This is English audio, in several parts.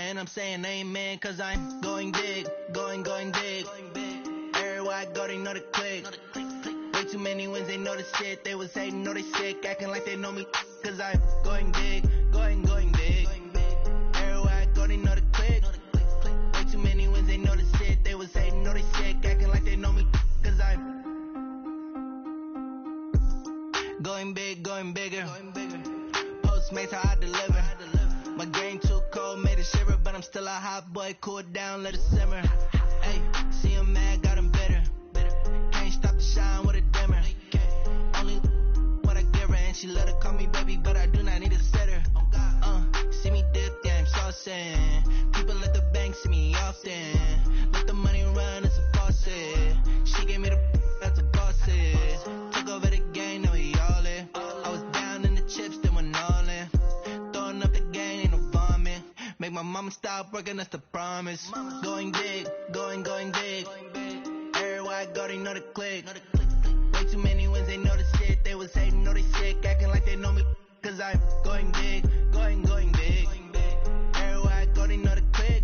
and I'm saying amen, cause I'm going big, going big. Everywhere I go, they know the click. Way too many wins, they know the shit. They was hating, know they sick, acting like they know me, cause I'm going big, going big. Everywhere I go, they know the click. Way too many wins, they know the shit. They was hating, know they sick, acting like they know me, cause I'm going big, going bigger. Postmates how I deliver. My game too cold, made it shiver, but I'm still a hot boy. Cool it down, let it simmer. Hey, see him mad, got him bitter. Can't stop the shine with a dimmer. Only what I give her, and she let her call me baby, but I do not need a sitter. See me dip, yeah, I'm saucing. People at the bank see me often. Let the money run, it's a faucet. She gave me the that's a faucet. Took over the game, now we all in. I was down in the chips, then went all in. Throwing up the game, ain't no vomit. Make my mama stop working, that's the promise. Going big, going big. Everywhere I go, they know the click. Way too many wins, they know the shit. They was hating, know they sick, acting like they know me, cause I'm going big, going big. Everywhere I go, they know the click.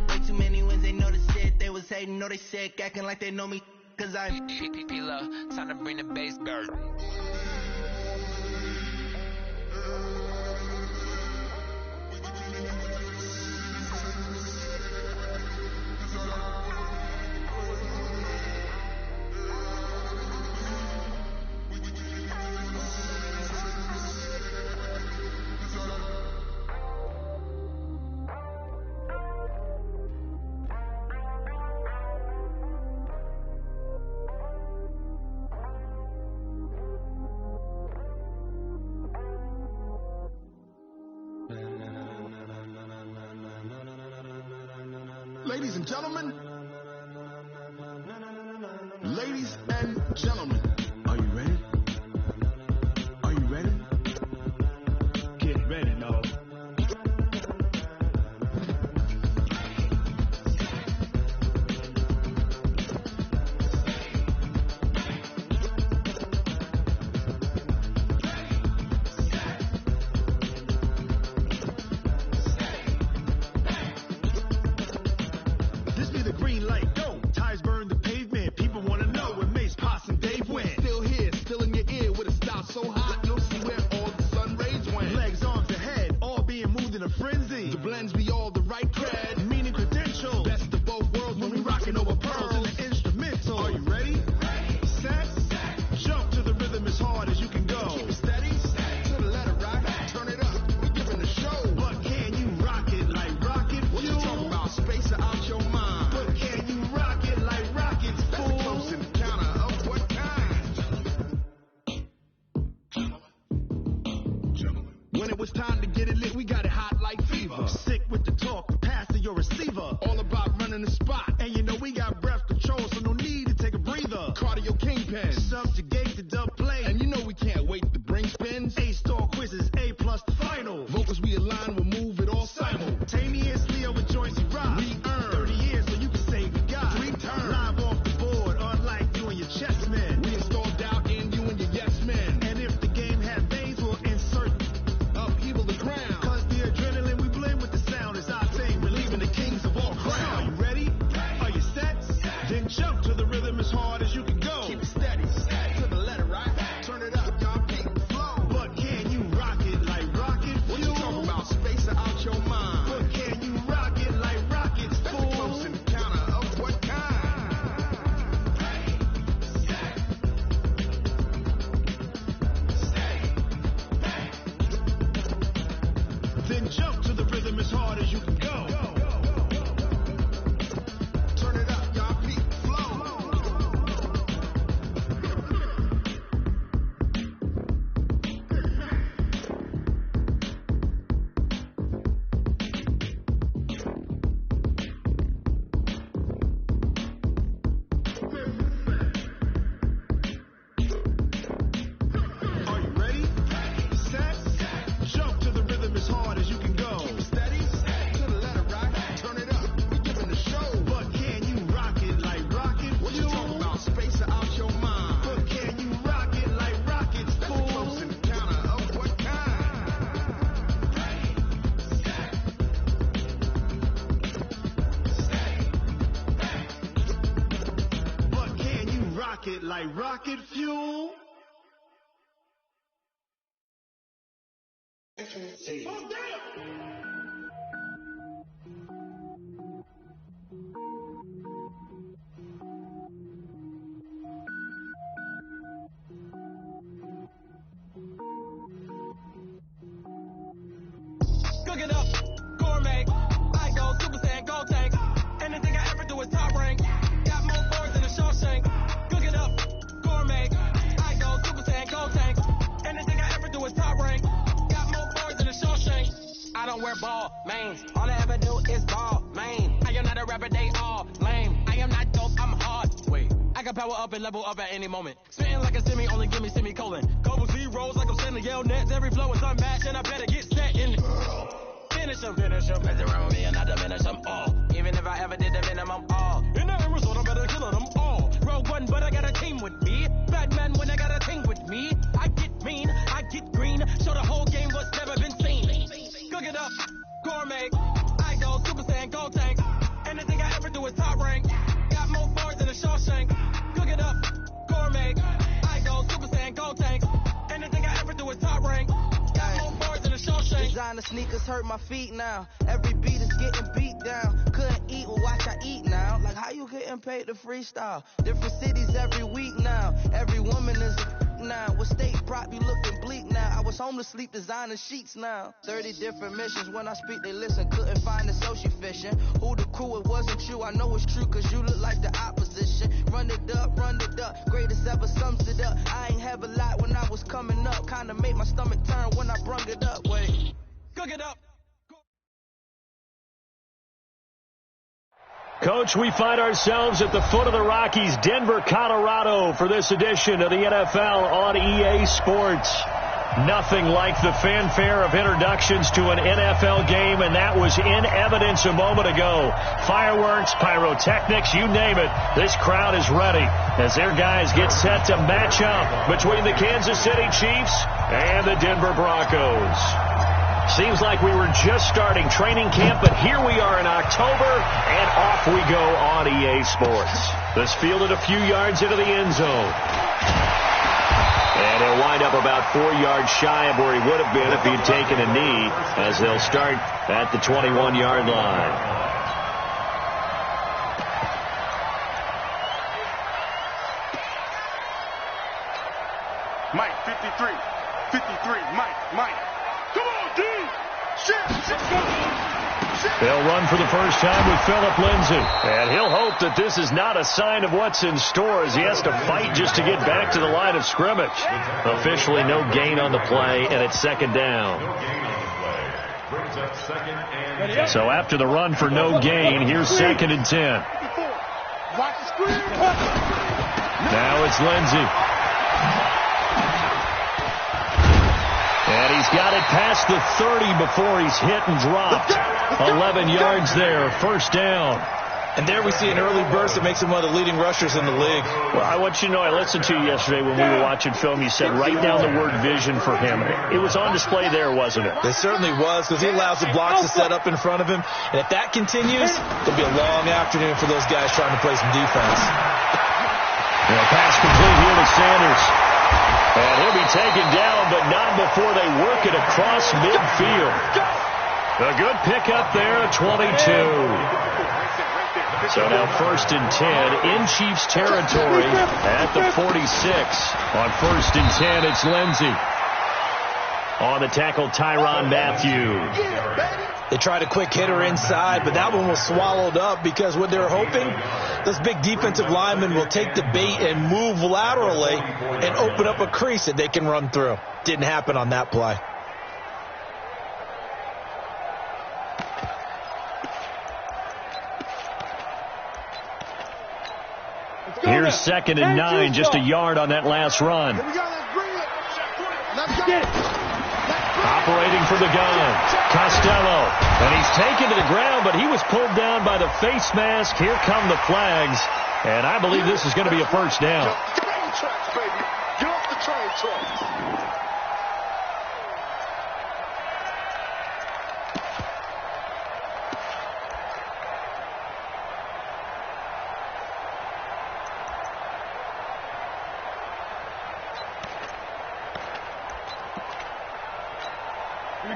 Way too many wins, they know the shit. They was hating, know they sick, acting like they know me, cause I'm P-P-P-Love, time to bring the bass back. Ladies and gentlemen, are you ready? Are you ready? Get ready, no. This be the green light, go. Tires burn the pavement. People wanna know where Mace, Poss, and Dave went. Still here, still in your ear with a style so hot, you'll see where all the sun rays went. Legs, arms, and head, all being moved in a frenzy. The blends be all the right cred, meaning credential. Best of both worlds when we rockin' over pearls in the instrumental. Are you ready? Set, jump to the rhythm as hard as you can go. Keep it steady, to the letter rock, turn it up, we giving the show. But can you rock it like rocket? What you talking about? Space out your mind. But can you rock it like rockets? That's a close encounter of what kind? When it was time to get it lit, we got it hot like fever. Sick with the talk, pass to your receiver. All about running the spot. And you know we got breath control, so no need to take a breather. Cardio kingpin, subjugate the dub play. And you know we can't wait to bring spins. A-star quizzes, A+ the final. Vocals we align, we'll move it all simultaneously over joints you rock. We earn 30 years so you can say we got 3 turns. Live off the board, unlike you and your chess men. We installed doubt in you and your yes men. And if the game had veins, we'll insert upheaval the ground. Cause the adrenaline we blend with the sound is our thing. We're leaving the kings of all crowns. Are you ready? Are you set? Then jump to the rhythm as hard as you can go. Keep it steady. To the rocket like rocket fuel. Oh, damn! Cook it up, gourmet. I go Super Saiyan, gold tank. Anything I ever do is top rank. Got more boards than a Shawshank. Cook it up, gourmet. I go Super Saiyan, gold tank. Anything I ever do is top rank. Got more boards than a Shawshank. I don't wear ball, mains. All I ever do is ball, main. I am not a rapper, they all lame. I am not dope, I'm hard. Wait, I can power up and level up at any moment. Spitting like a semi, only give me semicolon. Couple zeros like I'm sending yell nets. Every flow is unmatched and I better get set in. Finish them, mess around with me and I diminish them all. Even if I ever did the minimum all. In the end result, I'm better killing them all. Rogue one, but I got a team with me. Batman when I got a team with me. I get mean, I get green. Show the whole game what's never been seen. Cook it up, gourmet. I go Super Saiyan, gold tank. Anything I ever do is top rank. Got more bars than a Shawshank. Cook it up, gourmet. I go Super Saiyan, gold tank. Anything I ever do is top rank. Designer sneakers hurt my feet now. Every beat is getting beat down. Couldn't eat, well watch I eat now. Like how you getting paid to freestyle? Different cities every week now. Every woman is now. With state prop you looking bleak now. I was home to sleep designer sheets now. 30 different missions. When I speak they listen. Couldn't find the social fishing. Who the crew, it wasn't you. I know it's true cause you look like the opposition. Run it up, greatest ever sums it up. I ain't have a lot when I was coming up. Kinda made my stomach turn when I brung it up. Wait, cook it up. Coach, we find ourselves at the foot of the Rockies, Denver, Colorado, for this edition of the NFL on EA Sports. Nothing like the fanfare of introductions to an NFL game, and that was in evidence a moment ago. Fireworks, pyrotechnics, you name it. This crowd is ready as their guys get set to match up between the Kansas City Chiefs and the Denver Broncos. Seems like we were just starting training camp, but here we are in October, and off we go on EA Sports. This fielded a few yards into the end zone. And he'll wind up about 4 yards shy of where he would have been if he'd taken a knee, as they'll start at the 21-yard line. Mike, 53. 53, Mike. Come on, D! They'll run for the first time with Phillip Lindsay. And he'll hope that this is not a sign of what's in store as he has to fight just to get back to the line of scrimmage. Officially no gain on the play, and it's second down. So after the run for no gain, here's 2nd and 10. Now it's Lindsay. And he's got it past the 30 before he's hit and dropped. 11 yards there, first down. And there we see an early burst that makes him one of the leading rushers in the league. Well, I want you to know, I listened to you yesterday when we were watching film. You said write down the word vision for him. It was on display there, wasn't it? It certainly was, because he allows the blocks to set up in front of him. And if that continues, it'll be a long afternoon for those guys trying to play some defense. Pass complete here to Sanders. And he'll be taken down, but not before they work it across midfield. A good pickup there at 22. So now 1st and 10 in Chiefs territory at the 46. On 1st and 10, it's Lindsay. On the tackle, Tyrann Mathieu. They tried a quick hitter inside, but that one was swallowed up because what they're hoping, those big defensive linemen will take the bait and move laterally and open up a crease that they can run through. Didn't happen on that play. Here's 2nd and 9, just a yard on that last run. Operating for the gun, Costello. And he's taken to the ground, but he was pulled down by the face mask. Here come the flags. And I believe this is going to be a first down. Get off the train tracks, baby. Get off the train tracks.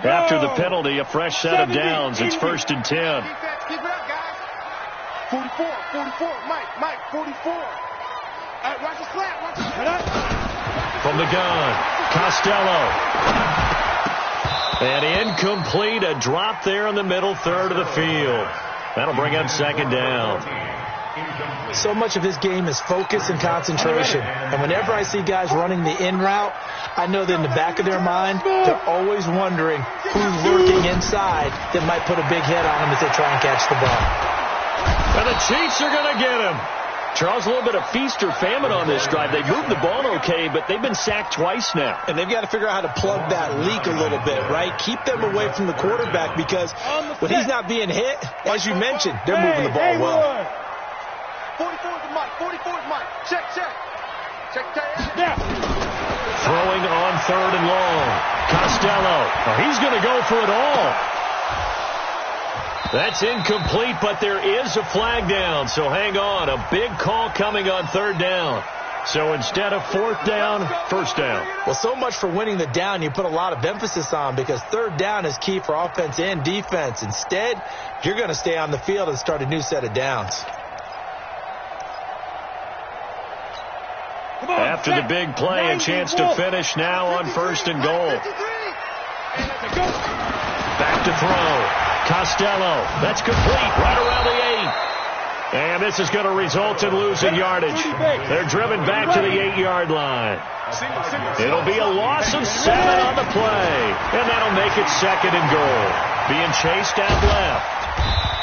After the penalty, a fresh set of downs. It's 1st and 10. Keep it up, guys. 44, Mike, 44. Watch the slap, From the gun, Costello. And incomplete, a drop there in the middle third of the field. That'll bring up 2nd down. So much of his game is focus and concentration. And whenever I see guys running the in route, I know that in the back of their mind, they're always wondering who's lurking inside that might put a big hit on them as they try and catch the ball. And the Chiefs are going to get him. Charles, a little bit of feast or famine on this drive. They moved the ball okay, but they've been sacked twice now. And they've got to figure out how to plug that leak a little bit, right? Keep them away from the quarterback because when he's not being hit, as you mentioned, they're moving the ball well. 44 is Mike. Check. Throwing on 3rd and long. Costello. Oh, he's going to go for it all. That's incomplete, but there is a flag down, so hang on. A big call coming on 3rd down. So instead of 4th down, 1st down. Well, so much for winning the down you put a lot of emphasis on because 3rd down is key for offense and defense. Instead, you're going to stay on the field and start a new set of downs. After the big play, a chance to finish now on 1st and goal. Back to throw. Costello. That's complete right around the 8. And this is going to result in losing yardage. They're driven back to the 8-yard line. It'll be a loss of 7 on the play. And that'll make it 2nd and goal. Being chased out left.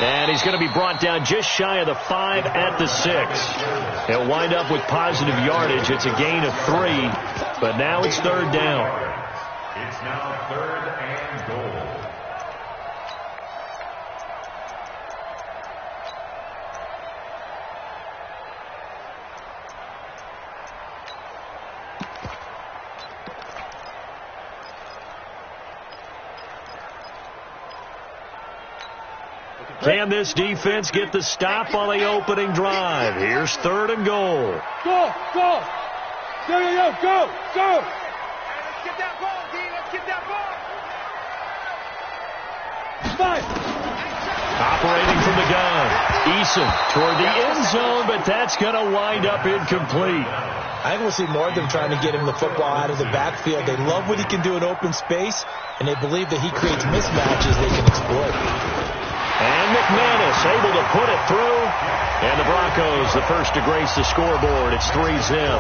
And he's going to be brought down just shy of the 5 at the 6. He'll wind up with positive yardage. It's a gain of 3, but now it's 3rd down. It's now 3rd and goal. Can this defense get the stop on the opening drive? Here's 3rd and goal. Go. Go. Let's get that ball, D. Let's get that ball. Operating from the gun. Eason toward the end zone, but that's going to wind up incomplete. I think we'll see more of them trying to get him the football out of the backfield. They love what he can do in open space, and they believe that he creates mismatches they can exploit. And McManus able to put it through. And the Broncos, the first to grace the scoreboard. It's 3-zip.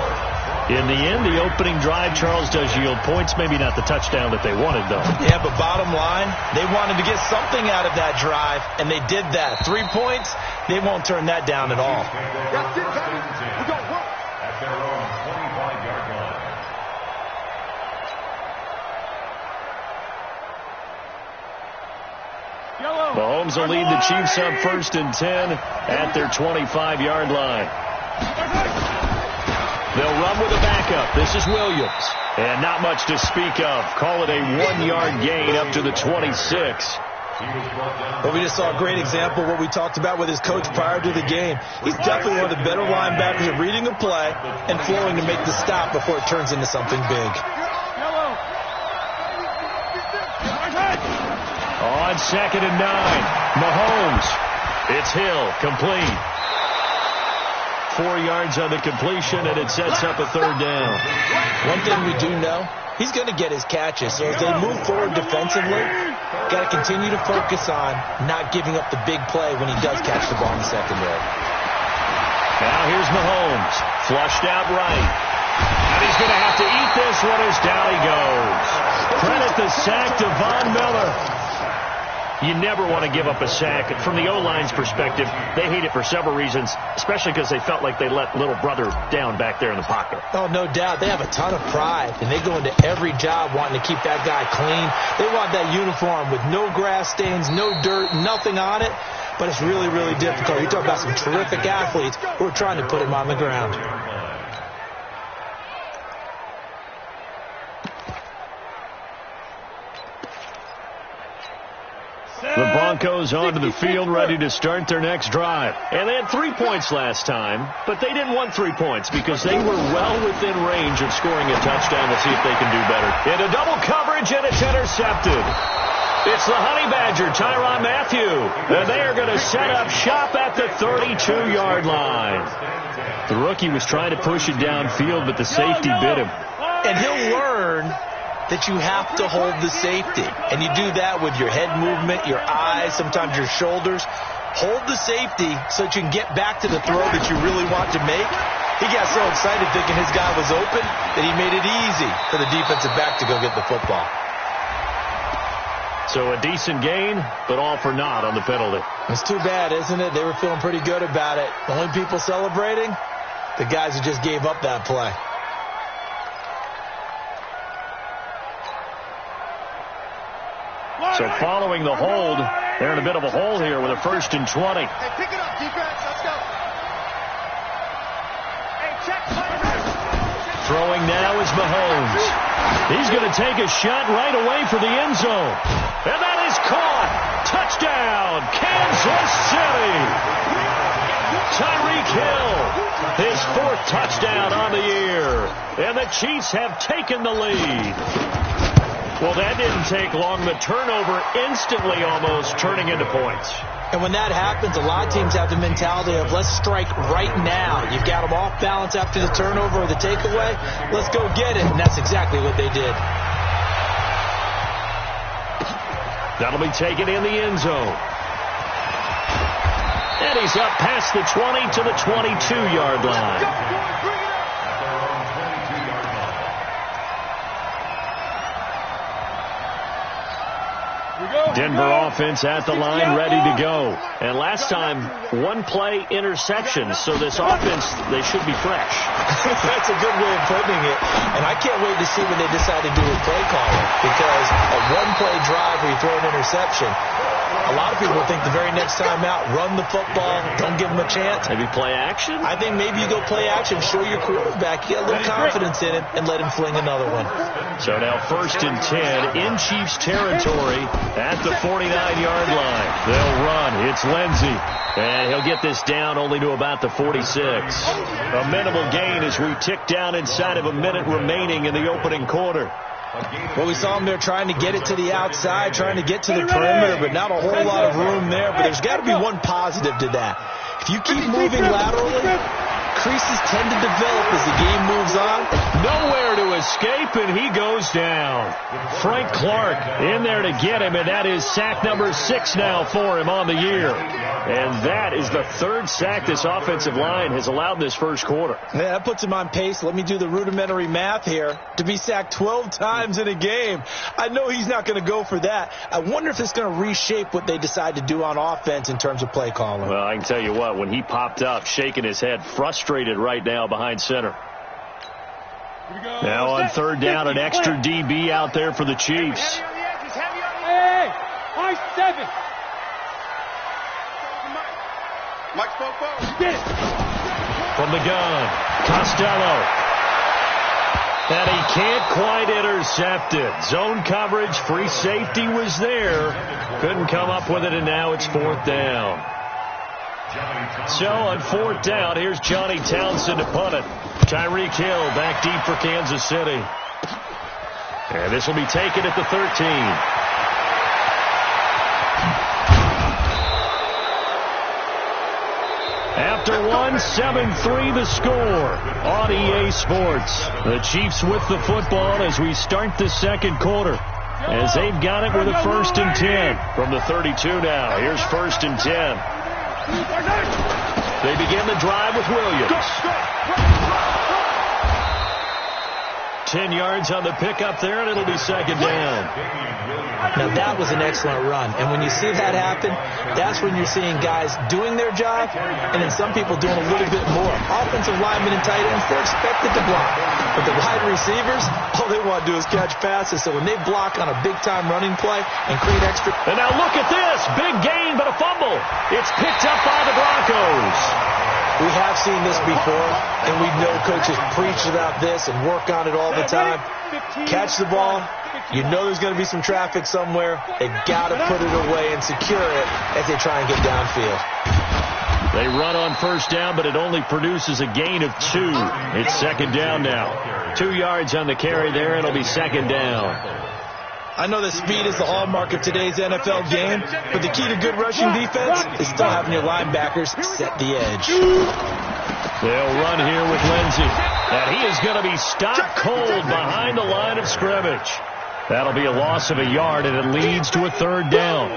In the end, the opening drive, Charles, does yield points. Maybe not the touchdown that they wanted, though. Yeah, but bottom line, they wanted to get something out of that drive, and they did that. 3 points, they won't turn that down at all. That's it, baby. We're going to work. At their own 25-yard line. Mahomes will lead the Chiefs up 1st and 10 at their 25-yard line. They'll run with a backup. This is Williams. And not much to speak of. Call it a 1-yard gain up to the 26. But we just saw a great example of what we talked about with his coach prior to the game. He's definitely one of the better linebackers at reading a play and flowing to make the stop before it turns into something big. On 2nd and 9, Mahomes. It's Hill, complete. 4 yards on the completion, and it sets up a 3rd down. One thing we do know, he's going to get his catches. So as they move forward defensively, got to continue to focus on not giving up the big play when he does catch the ball in the secondary. Now here's Mahomes, flushed out right. And he's going to have to eat this one as down he goes. Credit the sack to Von Miller. You never want to give up a sack. From the O-line's perspective, they hate it for several reasons, especially because they felt like they let little brother down back there in the pocket. Oh, no doubt. They have a ton of pride, and they go into every job wanting to keep that guy clean. They want that uniform with no grass stains, no dirt, nothing on it, but it's really, really difficult. You're talking about some terrific athletes who are trying to put him on the ground. The Broncos onto the field ready to start their next drive. And they had 3 points last time, but they didn't want 3 points because they were well within range of scoring a touchdown. We'll see if they can do better. Into double coverage, and it's intercepted. It's the Honey Badger, Tyrann Mathieu. And they are going to set up shop at the 32-yard line. The rookie was trying to push it downfield, but the safety bit him. And he'll learn that you have to hold the safety. And you do that with your head movement, your eyes, sometimes your shoulders. Hold the safety so that you can get back to the throw that you really want to make. He got so excited thinking his guy was open that he made it easy for the defensive back to go get the football. So a decent gain, but all for naught on the penalty. It's too bad, isn't it? They were feeling pretty good about it. The only people celebrating, the guys who just gave up that play. So following the hold, they're in a bit of a hole here with a 1st and 20. Hey, pick it up, defense. Let's go. Hey, check. Throwing now is Mahomes. He's going to take a shot right away for the end zone. And that is caught. Touchdown, Kansas City. Tyreek Hill, his 4th touchdown on the year. And the Chiefs have taken the lead. Well, that didn't take long. The turnover instantly almost turning into points. And when that happens, a lot of teams have the mentality of let's strike right now. You've got them off balance after the turnover or the takeaway. Let's go get it. And that's exactly what they did. That'll be taken in the end zone. And he's up past the 20 to the 22-yard line. Denver offense at the line, ready to go. And last time, 1-play interception. So this offense, they should be fresh. That's a good way of putting it. And I can't wait to see what they decide to do with play calling. Because a 1-play drive where you throw an interception, a lot of people think the very next time out, run the football, don't give them a chance. Maybe play action? I think maybe you go play action, show your quarterback, get a little confidence in him, and let him fling another one. So now 1st and 10 in Chiefs territory at the 49-yard line. They'll run. It's Lindsey. And he'll get this down only to about the 46. A minimal gain as we tick down inside of a minute remaining in the opening quarter. Well, we saw him there trying to get it to the outside, trying to get to the perimeter, but not a whole lot of room there. But there's got to be one positive to that. If you keep moving laterally, creases tend to develop as the game moves on. Nowhere to escape, and he goes down. Frank Clark in there to get him, and that is sack number 6 now for him on the year. And that is the 3rd sack this offensive line has allowed this first quarter. Yeah, that puts him on pace. Let me do the rudimentary math here. To be sacked 12 times in a game, I know he's not going to go for that. I wonder if it's going to reshape what they decide to do on offense in terms of play calling. Well, I can tell you what, when he popped up, shaking his head, frustrated right now behind center. Now on 3rd down, an extra DB out there for the Chiefs. Hey, high 7. Mike spoke forward. Get it. From the gun, Costello. And he can't quite intercept it. Zone coverage, free safety was there. Couldn't come up with it, and now it's 4th down. So on 4th down, here's Johnny Townsend to punt it. Tyreek Hill back deep for Kansas City. And this will be taken at the 13. After one, 7-3 the score on EA Sports. The Chiefs with the football as we start the second quarter. As they've got it with a 1st and 10 from the 32 now. Here's 1st and 10. They begin the drive with Williams. 10 yards on the pickup there, and it'll be 2nd down. Now, that was an excellent run. And when you see that happen, that's when you're seeing guys doing their job, and then some people doing a little bit more. Offensive linemen and tight ends, they're expected to block. But the wide receivers, all they want to do is catch passes. So when they block on a big-time running play and create extra... And now look at this. Big gain, but a fumble. It's picked up by the Broncos. We have seen this before, and we know coaches preach about this and work on it all the time. Catch the ball. You know there's going to be some traffic somewhere. They've got to put it away and secure it as they try and get downfield. They run on 1st down, but it only produces a gain of 2. It's 2nd down now. 2 yards on the carry there, and it'll be 2nd down. I know that speed is the hallmark of today's NFL game, but the key to good rushing defense is still having your linebackers set the edge. They'll run here with Lindsey, and he is going to be stopped cold behind the line of scrimmage. That'll be a loss of a yard, and it leads to a third down.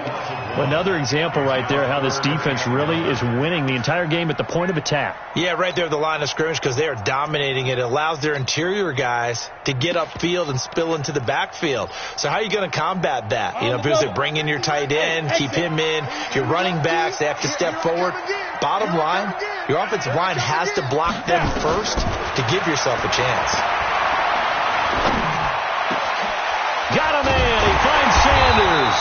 Another example right there how this defense really is winning the entire game at the point of attack. Yeah, right there at the line of scrimmage because they are dominating it. It allows their interior guys to get upfield and spill into the backfield. So how are you going to combat that? You know, because they bring in your tight end, keep him in. Your running backs, they have to step forward. Bottom line, your offensive line has to block them first to give yourself a chance. Got a man. He finds Sanders.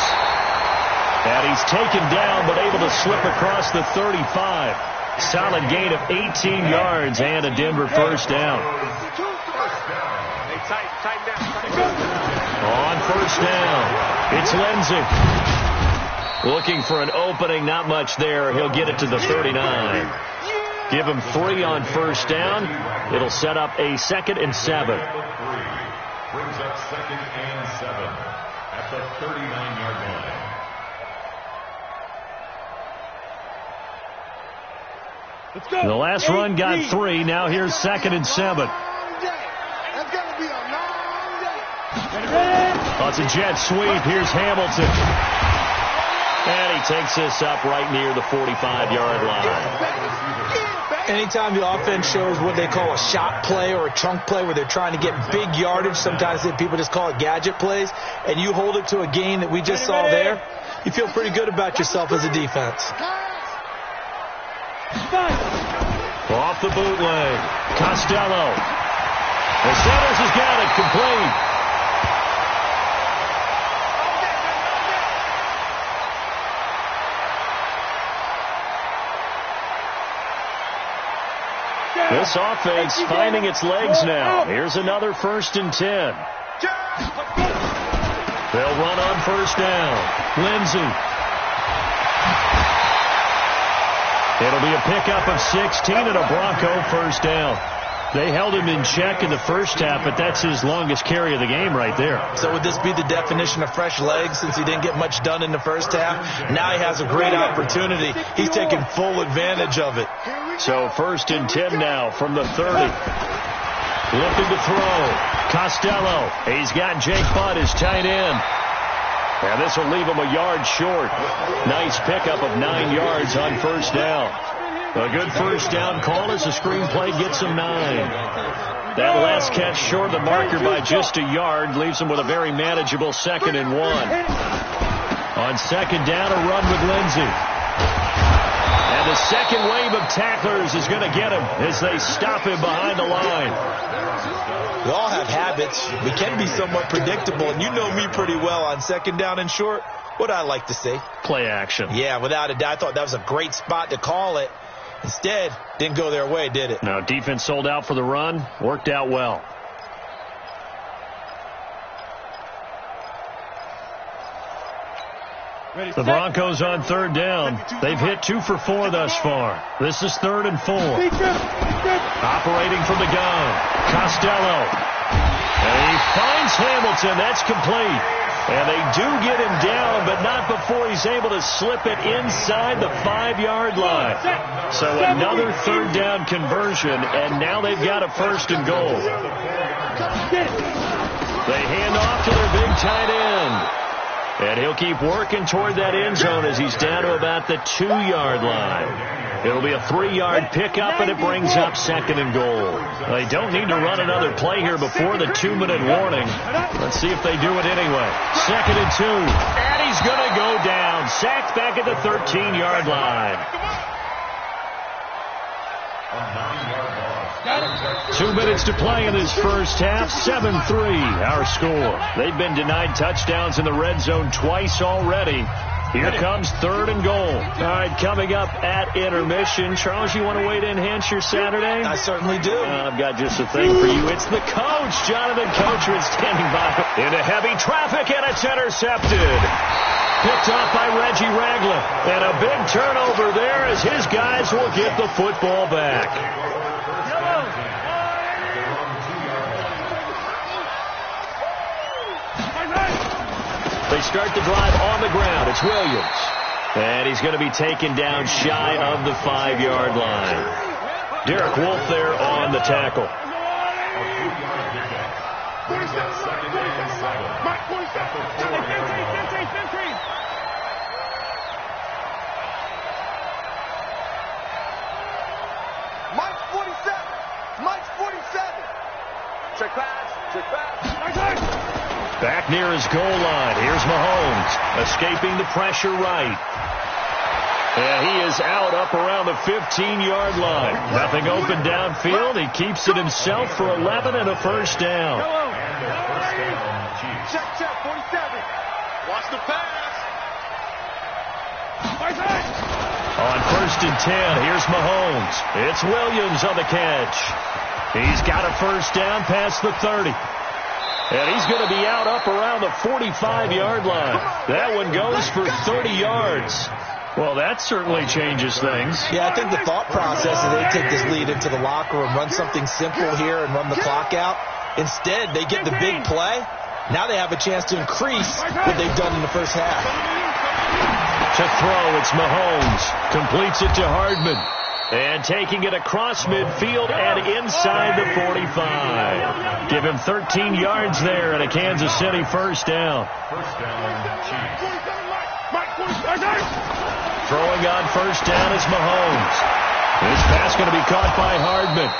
And he's taken down but able to slip across the 35. Solid gain of 18 yards and a Denver first down. On first down, it's Lindsey. Looking for an opening, not much there. He'll get it to the 39. Give him 3 on first down. It'll set up a 2nd and 7. Brings up 2nd and 7 at the 39-yard line. The last run got 3. Now here's 2nd and 7. Oh, it's a jet sweep. Here's Hamilton. And he takes this up right near the 45-yard line. Anytime the offense shows what they call a shot play or a chunk play where they're trying to get big yardage, sometimes people just call it gadget plays, and you hold it to a gain that we just saw there, you feel pretty good about yourself as a defense. Off the bootleg. Costello. The Sanders has got it complete. This offense finding its legs now. Here's another 1st and 10. They'll run on first down. Lindsey. It'll be a pickup of 16 and a Bronco first down. They held him in check in the first half, but that's his longest carry of the game right there. So would this be the definition of fresh legs since he didn't get much done in the first half? Now he has a great opportunity. He's taking full advantage of it. So 1st and 10 now from the 30. Looking to throw. Costello. He's got Jake Butt, his tight end. And this will leave him a yard short. Nice pickup of 9 yards on first down. A good first down call as the screenplay gets him 9. That last catch short of the marker by just a yard leaves him with a very manageable 2nd and 1. On 2nd down, a run with Lindsey. And the second wave of tacklers is going to get him as they stop him behind the line. We all have habits. We can be somewhat predictable, and you know me pretty well on 2nd down and short. What I like to say? Play action. Yeah, without a doubt. I thought that was a great spot to call it. Instead, didn't go their way, did it? No, defense sold out for the run. Worked out well. The Broncos on 3rd down. They've hit 2 for 4 thus far. This is 3rd and 4. Operating from the gun. Costello. And he finds Hamilton. That's complete. And they do get him down, but not before he's able to slip it inside the 5-yard line. So another 3rd down conversion, and now they've got a 1st and goal. They hand off to their big tight end. And he'll keep working toward that end zone as he's down to about the 2-yard line. It'll be a 3-yard pickup, and it brings up 2nd and goal. They don't need to run another play here before the 2-minute warning. Let's see if they do it anyway. 2nd and 2. And he's going to go down. Sacked back at the 13-yard line. 2 minutes to play in this first half. 7-3 our score. They've been denied touchdowns in the red zone twice already. Here comes 3rd and goal. All right, coming up at intermission. Charles, you want to wait in Hampshire Saturday? I certainly do. I've got just a thing for you. It's the coach, Jonathan Coachman, standing by. Into heavy traffic, and it's intercepted. Picked off by Reggie Ragland. And a big turnover there as his guys will get the football back. start the drive on the ground. It's Williams. And he's going to be taken down shy of the 5-yard line. Derek Wolfe there on the tackle. Brings up second and 7. At the 4-yard line. Mike's 47. Mike's 47. Check pass. Check pass. Back near his goal line. Here's Mahomes escaping the pressure right. And he is out up around the 15-yard line. Nothing open downfield. He keeps it himself for 11 and a first down. Check, 47. Watch the pass. On 1st and 10, here's Mahomes. It's Williams on the catch. He's got a first down past the 30. And he's going to be out up around the 45-yard line. That one goes for 30 yards. Well, that certainly changes things. Yeah, I think the thought process is they take this lead into the locker room, run something simple here and run the clock out. Instead, they get the big play. Now they have a chance to increase what they've done in the first half. To throw, it's Mahomes. Completes it to Hardman. And taking it across midfield and inside the 45. Give him 13 yards there and a Kansas City first down. First down, Chiefs. Throwing on first down is Mahomes. This pass going to be caught by Hardman.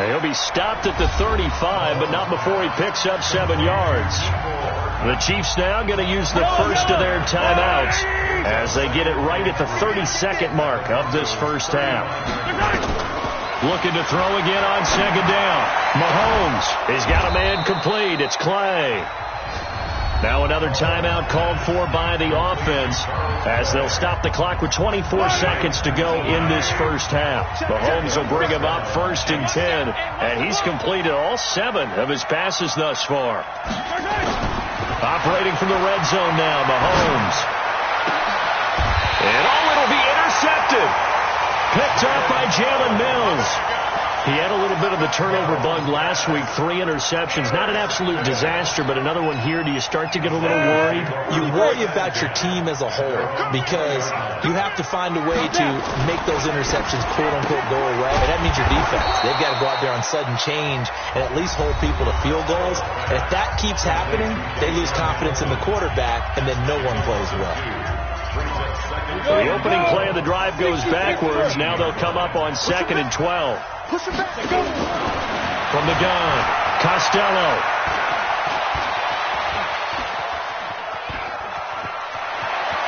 He'll be stopped at the 35, but not before he picks up 7 yards. The Chiefs now going to use the first of their timeouts as they get it right at the 32nd mark of this first half. Looking to throw again on second down. Mahomes has got a man complete. It's Clay. Now another timeout called for by the offense as they'll stop the clock with 24 seconds to go in this first half. Mahomes will bring him up 1st and 10, and he's completed all 7 of his passes thus far. Operating from the red zone now, Mahomes. And it'll be intercepted. Picked off by Jalen Mills. He had a little bit of the turnover bug last week, 3 interceptions. Not an absolute disaster, but another one here. Do you start to get a little worried? You worry about your team as a whole because you have to find a way to make those interceptions, quote-unquote, go away. And that means your defense. They've got to go out there on sudden change and at least hold people to field goals. And if that keeps happening, they lose confidence in the quarterback, and then no one plays well. So the opening play of the drive goes backwards. Now they'll come up on 2nd and 12. Push him back. Go. From the gun, Costello.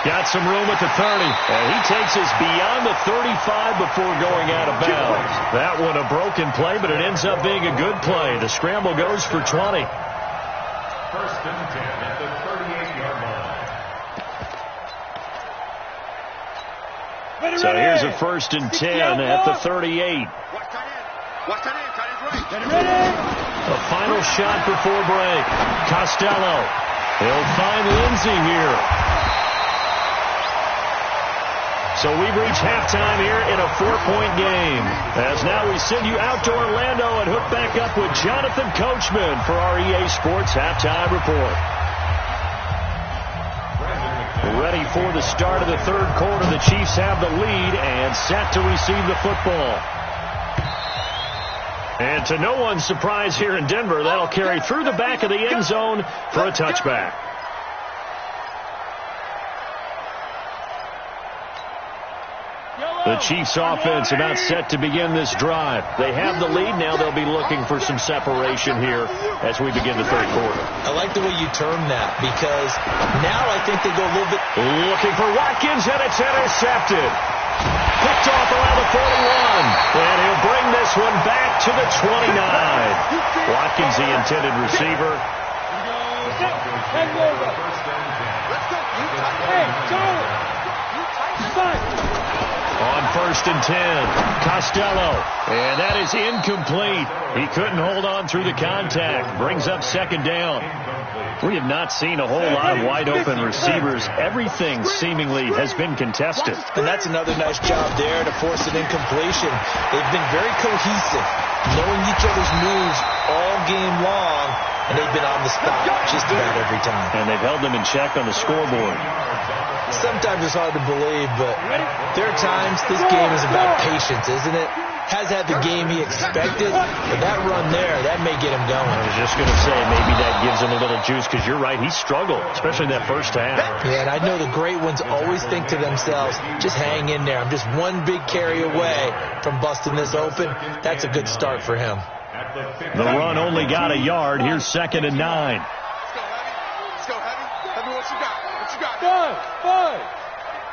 Got some room at the 30. And he takes us beyond the 35 before going out of bounds. That one a broken play, but it ends up being a good play. The scramble goes for 20. 1st and 10 at the 38-yard line. So here's a 1st and 10 at the 38. A final shot before break. Costello. He'll find Lindsey here. So we've reached halftime here in a 4-point game. As now we send you out to Orlando and hook back up with Jonathan Coachman for our EA Sports Halftime Report. Ready for the start of the 3rd quarter. The Chiefs have the lead and set to receive the football. And to no one's surprise here in Denver, that'll carry through the back of the end zone for a touchback. The Chiefs offense about set to begin this drive. They have the lead. Now they'll be looking for some separation here as we begin the 3rd quarter. I like the way you term that because now I think they go a little bit. Looking for Watkins, and it's intercepted. Picked off around the 41. And he'll bring this one back to the 29. Watkins, the intended receiver. On 1st and 10, Costello. And that is incomplete. He couldn't hold on through the contact. Brings up 2nd down. We have not seen a whole lot of wide-open receivers. Everything seemingly has been contested. And that's another nice job there to force an incompletion. They've been very cohesive, knowing each other's moves all game long, and they been on the spot just about every time. And they've held them in check on the scoreboard. Sometimes it's hard to believe, but there are times this game is about patience, isn't it? Has had the game he expected, but that run there, that may get him going. I was just going to say, maybe that gives him a little juice, because you're right, he struggled, especially in that first half. Yeah, and I know the great ones always think to themselves, just hang in there. I'm just one big carry away from busting this open. That's a good start for him. The run only got a yard. Here's 2nd and 9. Let's go, Heavy. Heavy, what you got? What you got? Five.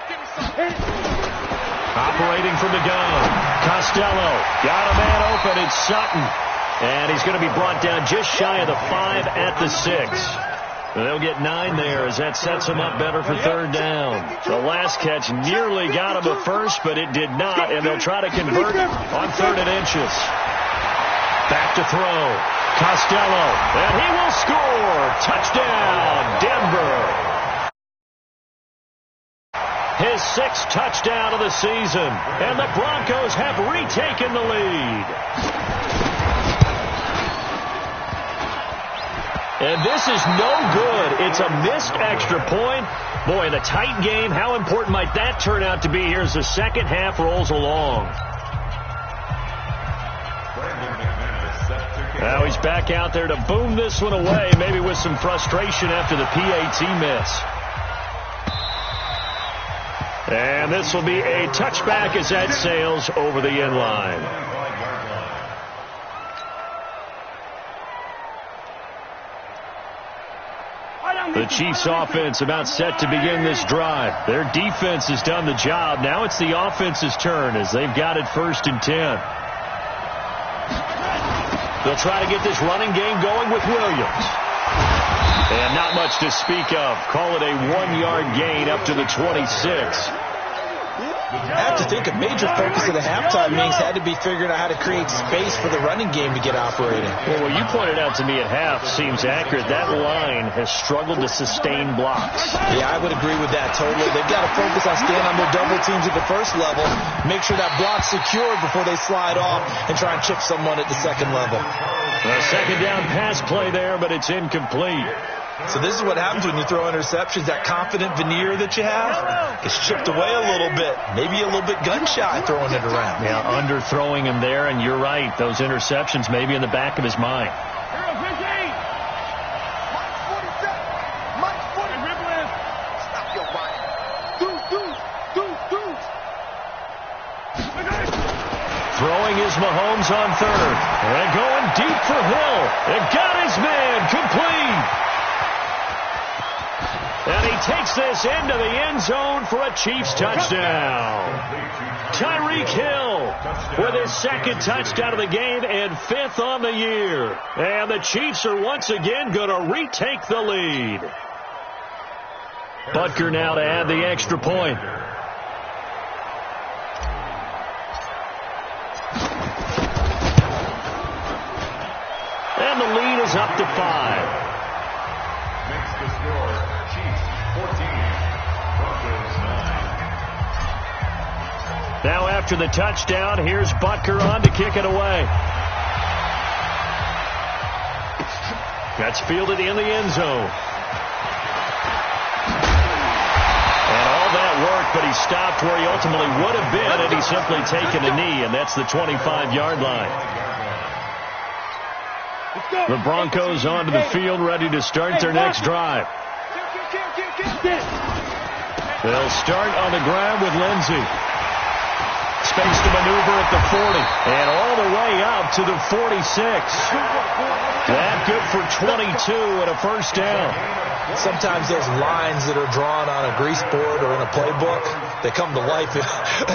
Give me some. Operating from the gun. Costello got a man open. It's Sutton. And he's going to be brought down just shy of the 5 at the 6. They'll get 9 there as that sets him up better for 3rd down. The last catch nearly got him a first, but it did not. And they'll try to convert on 3rd and inches. Back to throw. Costello. And he will score. Touchdown, Denver. His 6th touchdown of the season, and the Broncos have retaken the lead. And this is no good. It's a missed extra point. Boy, in a tight game, how important might that turn out to be here as the second half rolls along? Now he's back out there to boom this one away, maybe with some frustration after the PAT miss. And this will be a touchback as that sails over the end line. The Chiefs offense about set to begin this drive. Their defense has done the job. Now it's the offense's turn as they've got it 1st and 10. They'll try to get this running game going with Williams. And not much to speak of. Call it a 1-yard gain up to the 26. I have to think a major focus of the halftime meetings had to be figuring out how to create space for the running game to get operating. Well, what you pointed out to me at half seems accurate. That line has struggled to sustain blocks. Yeah, I would agree with that totally. They've got to focus on staying on their double teams at the first level, make sure that block's secured before they slide off and try and chip someone at the second level. A 2nd down pass play there, but it's incomplete. So this is what happens when you throw interceptions. That confident veneer that you have gets chipped away a little bit. Maybe a little bit gun-shy throwing it around. Yeah, under-throwing him there, and you're right. Those interceptions may be in the back of his mind. Throwing is Mahomes on 3rd. And going deep for Hill. And got his man complete. And he takes this into the end zone for a Chiefs touchdown. Tyreek Hill with his 2nd touchdown of the game and 5th on the year. And the Chiefs are once again going to retake the lead. Butker now to add the extra point. And the lead is up to 5. Makes the score Chiefs 14, Broncos 9. Now after the touchdown, here's Butker on to kick it away. That's fielded in the end zone. And all that work, but he stopped where he ultimately would have been had he simply taken a knee, and that's the 25-yard line. The Broncos onto the field, ready to start their next drive. They'll start on the ground with Lindsey. Space to maneuver at the 40. And all the way up to the 46. That good for 22 and a 1st down. Sometimes those lines that are drawn on a grease board or in a playbook, they come to life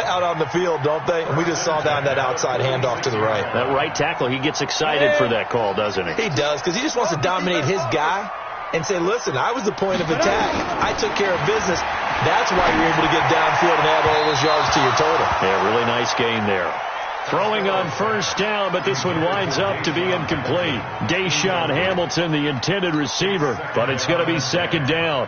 out on the field, don't they? And we just saw down that outside handoff to the right. That right tackle, he gets excited for that call, doesn't he? He does, because he just wants to dominate his guy and say, listen, I was the point of attack. I took care of business. That's why you're able to get downfield and add all those yards to your total. Yeah, really nice gain there. Throwing on 1st down, but this one winds up to be incomplete. Deshaun Hamilton, the intended receiver, but it's going to be 2nd down.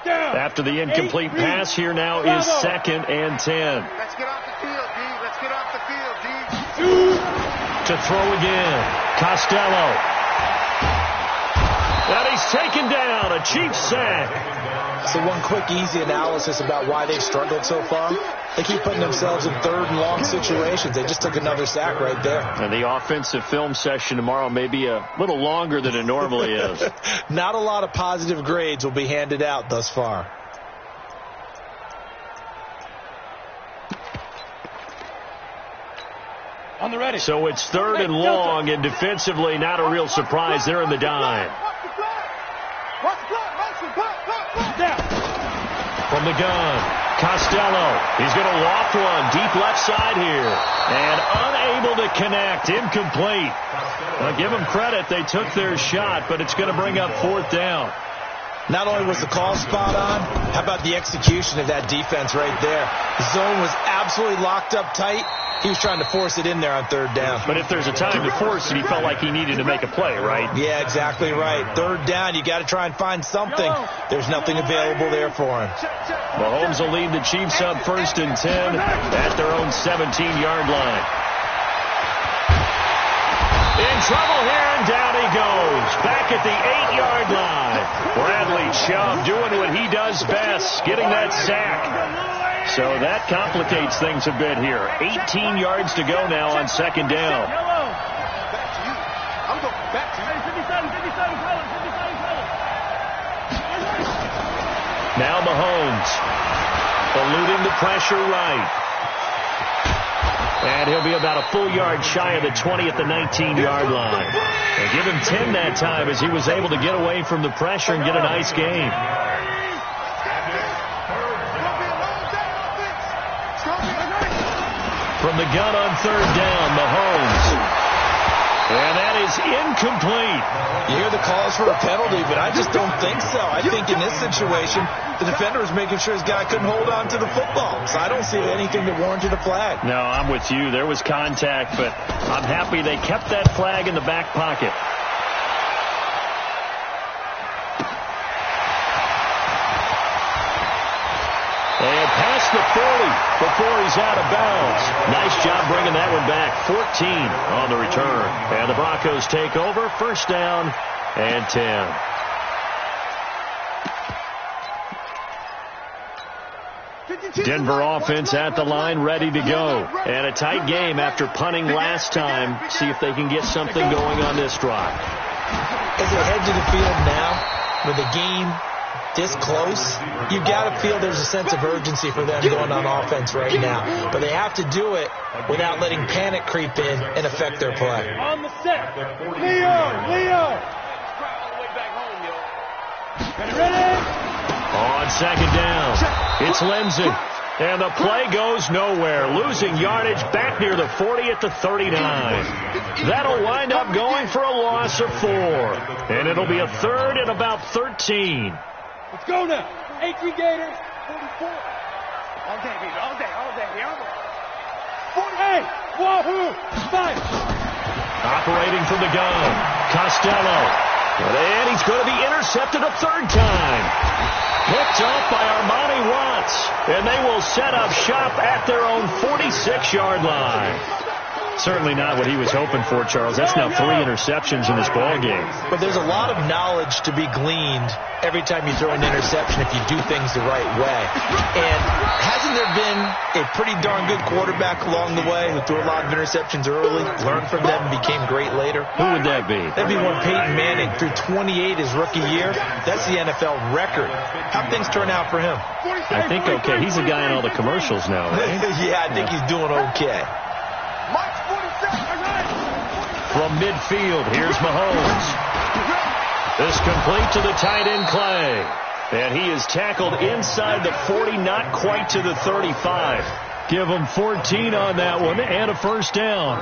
After the incomplete pass, here now is 2nd and 10. Let's get off the field, D. Let's get off the field, D. To throw again. Costello. And he's taken down. A Chiefs sack. So one quick, easy analysis about why they've struggled so far. They keep putting themselves in third and long situations. They just took another sack right there. And the offensive film session tomorrow may be a little longer than it normally is. Not a lot of positive grades will be handed out thus far. On the ready. So it's third and long, and defensively not a real surprise. They're in the dime. From the gun, Costello. He's going to loft one deep left side here. And unable to connect. Incomplete. Now, give them credit. They took their shot, but it's going to bring up fourth down. Not only was the call spot on, how about the execution of that defense right there? The zone was absolutely locked up tight. He was trying to force it in there on third down. But if there's a time to force it, he felt like he needed to make a play, right? Yeah, exactly right. Third down, you got to try and find something. There's nothing available there for him. Mahomes will lead the Chiefs up 1st and 10 at their own 17-yard line. In trouble here, and down he goes. Back at the 8-yard line. Bradley Chubb doing what he does best, getting that sack. So that complicates things a bit here. 18 yards to go now on second down. I'm going back to you. Now Mahomes eluding the pressure right. And he'll be about a full yard shy of the 20 at the 19-yard line. And give him 10 that time as he was able to get away from the pressure and get a nice gain. From the gun on third down, Mahomes. And that is incomplete. You hear the calls for a penalty, but I just don't think so. I think in this situation, the defender was making sure his guy couldn't hold on to the football. So I don't see anything that warranted a flag. No, I'm with you. There was contact, but I'm happy they kept that flag in the back pocket. And past the 40 before he's out of bounds. Nice job bringing that one back. 14 on the return. And the Broncos take over. First down and 10. Denver offense at the line, ready to go. And a tight game after punting last time. See if they can get something going on this drive. As they head to the field now, with the game this close, you got to feel there's a sense of urgency for them going on offense right now. But they have to do it without letting panic creep in and affect their play. On the set. Leo. Ready? On second down, it's Lindsey. And the play goes nowhere. Losing yardage back near the 40 at the 39. That'll wind up going for a loss of 4. And it'll be a third and about 13. Let's go now. 18 Gators. 44. All day, baby. All day. Here I go. 48. Wahoo. 5. Operating from the gun, Costello. And he's going to be intercepted a third time. Picked off by Armani Watts. And they will set up shop at their own 46-yard line. Certainly not what he was hoping for, Charles. That's now 3 interceptions in this ball game. But there's a lot of knowledge to be gleaned every time you throw an interception if you do things the right way. And hasn't there been a pretty darn good quarterback along the way who threw a lot of interceptions early, learned from them, and became great later? Who would that be? That'd be one Peyton Manning threw 28 his rookie year. That's the NFL record. How'd things turn out for him? I think okay. He's a guy in all the commercials now, right? Yeah, I think he's doing okay. From midfield, here's Mahomes. This complete to the tight end Clay. And he is tackled inside the 40, not quite to the 35. Give him 14 on that one and a first down.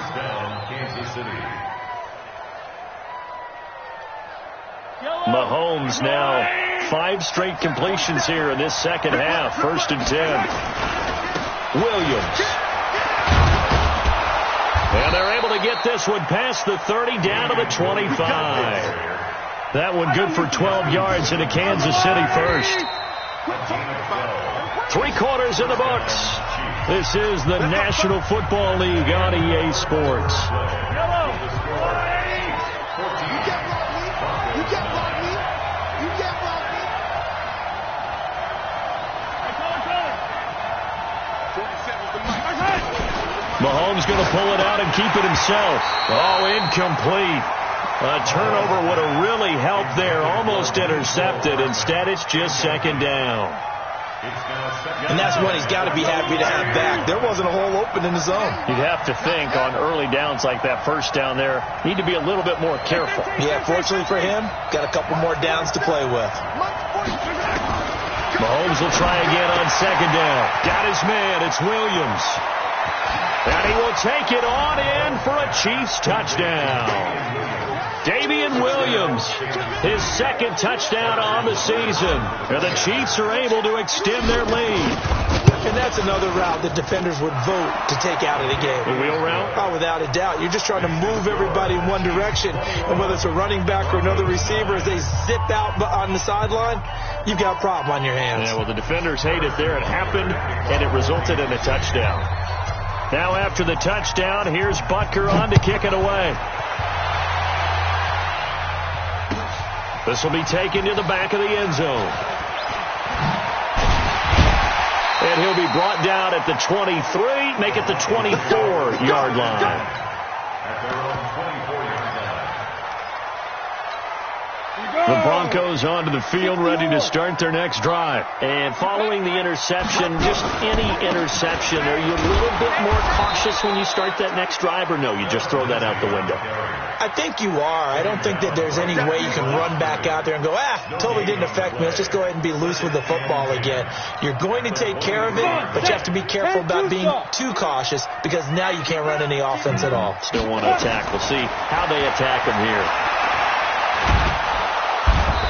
Mahomes now 5 straight completions here in this second half. 1st and 10. Williams. And they're able to get this one past the 30 down to the 25. That one good for 12 yards into Kansas City first. 3 quarters in the books. This is the National Football League on EA Sports. Mahomes going to pull it out and keep it himself. Oh, incomplete. A turnover would have really helped there. Almost intercepted. Instead, it's just second down. And that's one he's got to be happy to have back. There wasn't a hole open in the zone. You'd have to think on early downs like that first down there, need to be a little bit more careful. Yeah, fortunately for him, got a couple more downs to play with. Mahomes will try again on second down. Got his man. It's Williams. And he will take it on in for a Chiefs touchdown. Damian Williams, his second touchdown on the season. And the Chiefs are able to extend their lead. And that's another route that defenders would vote to take out of the game. The wheel route? Oh, without a doubt. You're just trying to move everybody in one direction. And whether it's a running back or another receiver, as they zip out on the sideline, you've got a problem on your hands. Yeah, well, the defenders hate it there. It happened, and it resulted in a touchdown. Now after the touchdown, here's Butker on to kick it away. This will be taken to the back of the end zone. And he'll be brought down at the 23, make it the 24-yard line. At their own 24-yard line. The Broncos onto the field, ready to start their next drive. And following the interception, just any interception, are you a little bit more cautious when you start that next drive, or no, you just throw that out the window? I think you are. I don't think that there's any way you can run back out there and go, totally didn't affect me. Let's just go ahead and be loose with the football again. You're going to take care of it, but you have to be careful about being too cautious because now you can't run any offense at all. Still want to attack. We'll see how they attack him here.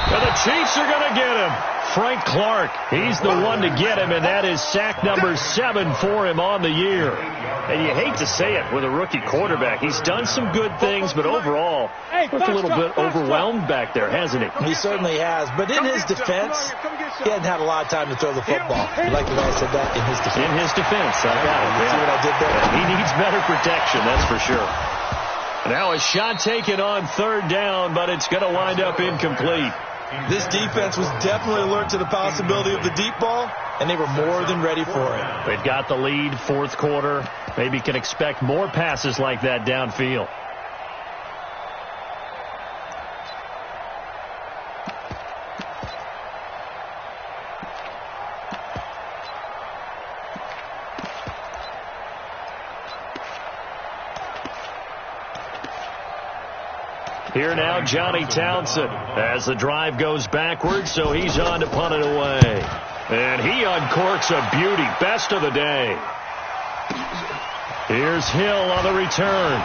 And the Chiefs are going to get him. Frank Clark, he's the one to get him, and that is sack number 7 for him on the year. And you hate to say it with a rookie quarterback. He's done some good things, but overall, looked a little bit overwhelmed back there, hasn't he? He certainly has. But in his defense, he hasn't had a lot of time to throw the football. You like the way I said that? In his defense. In his defense, I got it. See what I did there? Yeah, he needs better protection, that's for sure. Now a shot taken on third down, but it's going to wind up incomplete. This defense was definitely alert to the possibility of the deep ball, and they were more than ready for it. They've got the lead, fourth quarter. Maybe can expect more passes like that downfield. Here now, Johnny Townsend as the drive goes backwards, so he's on to punt it away. And he uncorks a beauty, best of the day. Here's Hill on the return.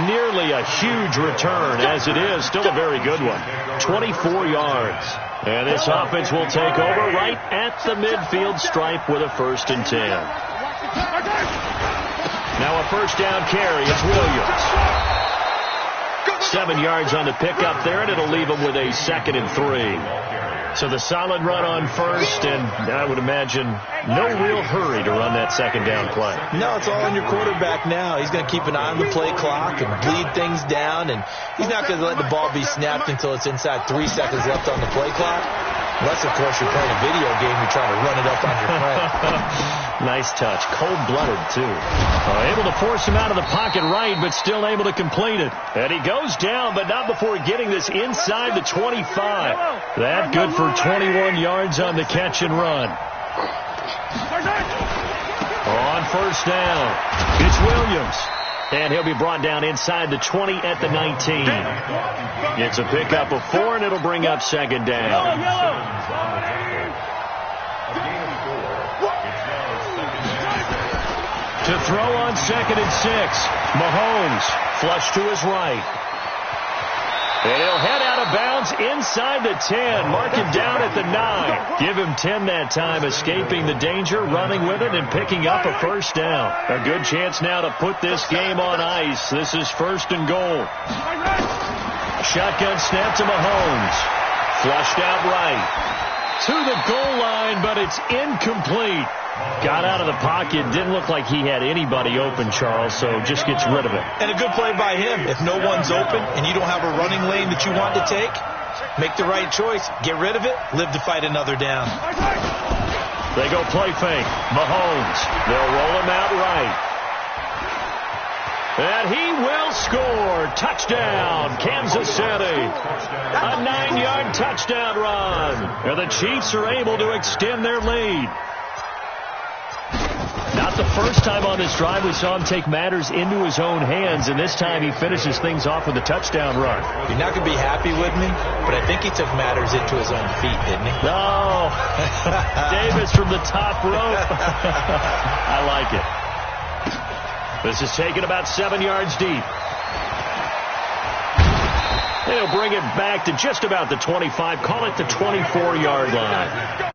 Nearly a huge return, as it is, still a very good one. 24 yards. And this offense will take over right at the midfield stripe with a 1st and 10. Now a first down carry. It's Williams. 7 yards on the pickup there, and it'll leave him with a 2nd and 3. So the solid run on first, and I would imagine no real hurry to run that 2nd down play. No, it's all on your quarterback now. He's going to keep an eye on the play clock and bleed things down, and he's not going to let the ball be snapped until it's inside 3 seconds left on the play clock. Unless, of course, you're playing a video game, you're trying to run it up on your friend. Nice touch. Cold-blooded, too. Able to force him out of the pocket right, but still able to complete it. And he goes down, but not before getting this inside the 25. That good for 21 yards on the catch and run. On first down, it's Williams. And he'll be brought down inside the 20 at the 19. It's a pickup of 4, and it'll bring up 2nd down. To throw on 2nd and 6. Mahomes flush to his right. And he'll head out of bounds inside the 10. Mark him down at the 9. Give him 10 that time, escaping the danger, running with it, and picking up a 1st down. A good chance now to put this game on ice. This is 1st and goal. Shotgun snap to Mahomes. Flushed out right. to the goal line, but it's incomplete. Got out of the pocket. Didn't look like he had anybody open, Charles, so just gets rid of it. And a good play by him. If no one's open and you don't have a running lane that you want to take, make the right choice. Get rid of it. Live to fight another down. They go play fake. Mahomes. They'll roll him out right. And he will score. Touchdown, Kansas City. A 9-yard touchdown run. And the Chiefs are able to extend their lead. Not the first time on this drive we saw him take matters into his own hands, and this time he finishes things off with a touchdown run. You're not going to be happy with me, but I think he took matters into his own feet, didn't he? No. Davis from the top rope. I like it. This is taken about 7 yards deep. They'll bring it back to just about the 25. Call it the 24-yard line.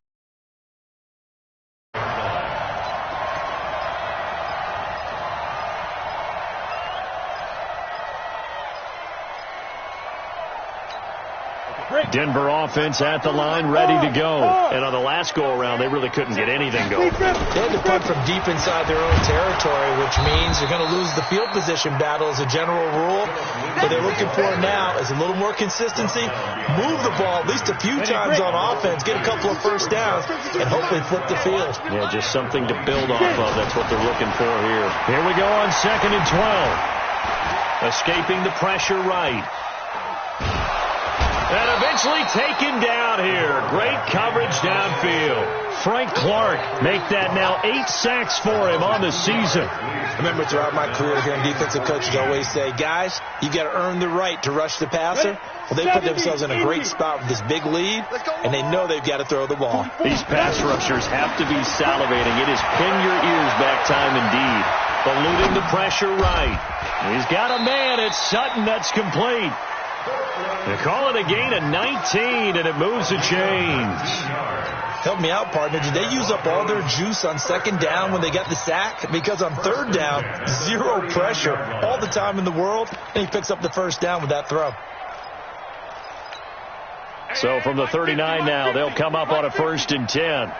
Denver offense at the line, ready to go. And on the last go-around, they really couldn't get anything going. They had to punt from deep inside their own territory, which means they're going to lose the field position battle as a general rule. What they're looking for now is a little more consistency, move the ball at least a few times on offense, get a couple of first downs, and hopefully flip the field. Yeah, just something to build off of. That's what they're looking for here. Here we go on 2nd and 12. Escaping the pressure right. And eventually taken down here. Great coverage downfield. Frank Clark make that now 8 sacks for him on the season. I remember throughout my career hearing defensive coaches always say, guys, you got to earn the right to rush the passer. Well, they put themselves in a great spot with this big lead, and they know they've got to throw the ball. These pass rushers have to be salivating. It is pin your ears back time indeed. Eluding the pressure right. He's got a man. It's Sutton. That's complete. They call it a gain of 19, and it moves the chains. Help me out, partner. Did they use up all their juice on 2nd down when they got the sack? Because on 3rd down, 0 pressure all the time in the world, and he picks up the first down with that throw. So from the 39 now, they'll come up on a 1st and 10.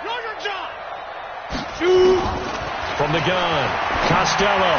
From the gun, Costello.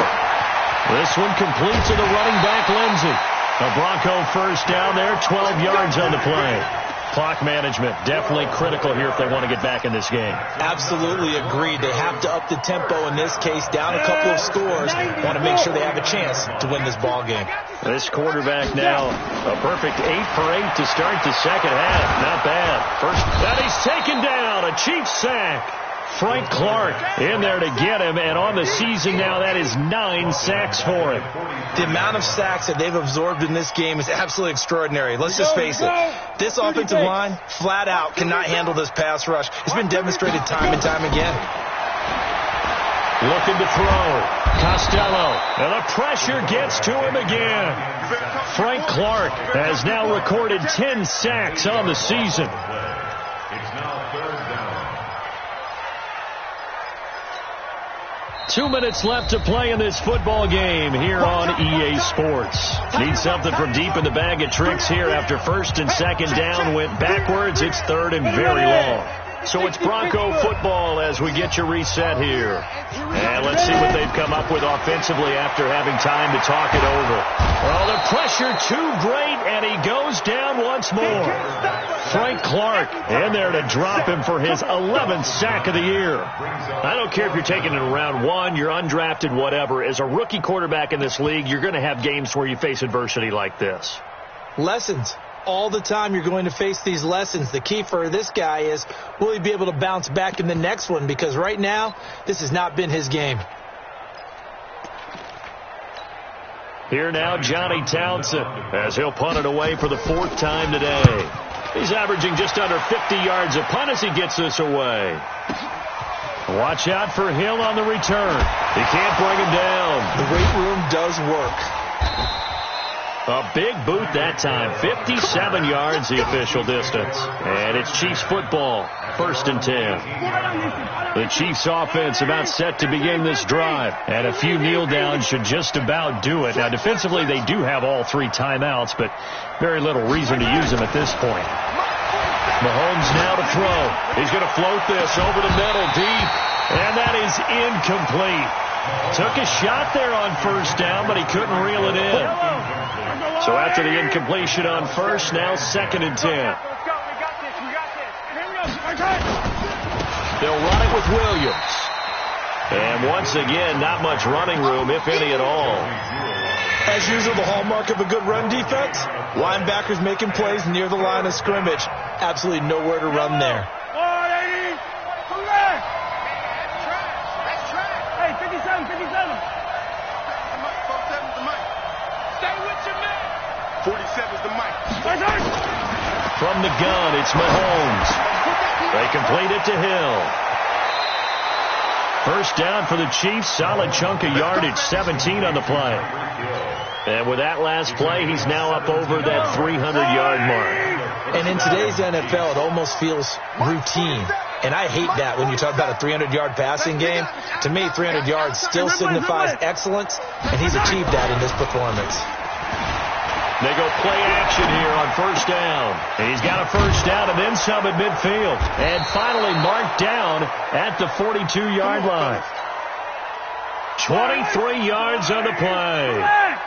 This one complete to the running back, Lindsey. A Bronco first down there, 12 yards on the play. Clock management, definitely critical here if they want to get back in this game. Absolutely agreed. They have to up the tempo in this case, down a couple of scores. Want to make sure they have a chance to win this ball game. This quarterback now, a perfect 8 for 8 to start the second half. Not bad. First, and he's taken down, a Chiefs sack. Frank Clark in there to get him, and on the season now, that is 9 sacks for him. The amount of sacks that they've absorbed in this game is absolutely extraordinary. Let's just face it. This offensive line, flat out, cannot handle this pass rush. It's been demonstrated time and time again. Looking to throw. Costello. And the pressure gets to him again. Frank Clark has now recorded 10 sacks on the season. It's now 3rd down. 2 minutes left to play in this football game here on EA Sports. Need something from deep in the bag of tricks here after 1st and 2nd down went backwards. It's 3rd and very long. So it's Bronco football as we get you reset here. And let's see what they've come up with offensively after having time to talk it over. Well, the pressure too great, and he goes down once more. Frank Clark in there to drop him for his 11th sack of the year. I don't care if you're taking it in round 1, you're undrafted, whatever. As a rookie quarterback in this league, you're going to have games where you face adversity like this. Lessons. All the time you're going to face these lessons. The key for this guy is, will he be able to bounce back in the next one? Because right now, this has not been his game. Here now, Johnny Townsend, as he'll punt it away for the 4th time today. He's averaging just under 50 yards a punt as he gets this away. Watch out for Hill on the return. He can't bring him down. The weight room does work. A big boot that time. 57 yards the official distance. And it's Chiefs football. 1st and 10. The Chiefs offense about set to begin this drive. And a few kneel downs should just about do it. Now defensively they do have all 3 timeouts, but very little reason to use them at this point. Mahomes now to throw. He's going to float this over the middle, deep, and that is incomplete. Took a shot there on first down, but he couldn't reel it in. So after the incompletion on first, now 2nd and 10. They'll run it with Williams. And once again, not much running room, if any at all. As usual, the hallmark of a good run defense, linebackers making plays near the line of scrimmage. Absolutely nowhere to run there. Hey, 57. Stay with your man. 47's the mic. From the gun, it's Mahomes. They complete it to Hill. First down for the Chiefs. Solid chunk of yardage, 17 on the play. And with that last play, he's now up over that 300-yard mark. And in today's NFL, it almost feels routine. And I hate that when you talk about a 300-yard passing game. To me, 300 yards still signifies excellence, and he's achieved that in this performance. They go play action here on first down. And he's got a first down and then some at midfield. And finally marked down at the 42-yard line. 23 yards on the play. I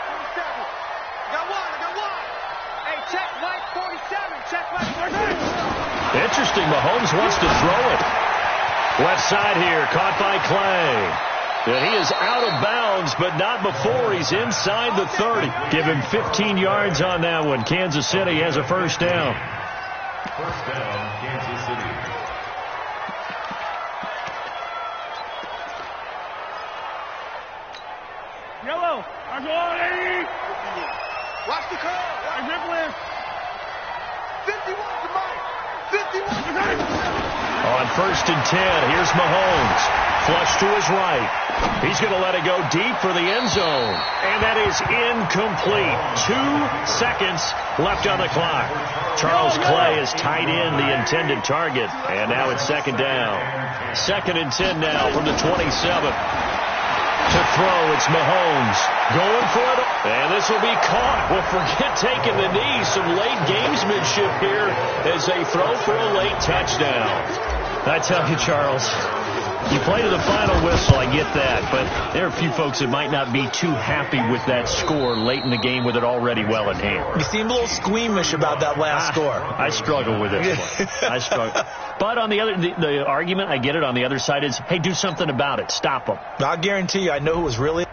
got one. Hey, check Mike 47. Check Mike 47. Interesting. Mahomes wants to throw it. Left side here, caught by Clay. And he is out of bounds, but not before he's inside the 30. Give him 15 yards on that one. Kansas City has a first down. First down, Kansas City. Yellow. I'm going. Watch the curl. I'm dribbling. 51's the mic. 51's On first and 10, here's Mahomes. Flush to his right. He's going to let it go deep for the end zone. And that is incomplete. 2 seconds left on the clock. Charles Clay has tied in the intended target. And now it's 2nd down. 2nd and 10 now from the 27. To throw, it's Mahomes. Going for it. And this will be caught. Well, forget taking the knee. Some late gamesmanship here as they throw for a late touchdown. I tell you, Charles, you play to the final whistle, I get that, but there are a few folks that might not be too happy with that score late in the game with it already well in hand. You seem a little squeamish about that last score. I struggle with this one. I struggle. But on the other, the argument, I get it, on the other side is, hey, do something about it. Stop them. I guarantee you, I know who was really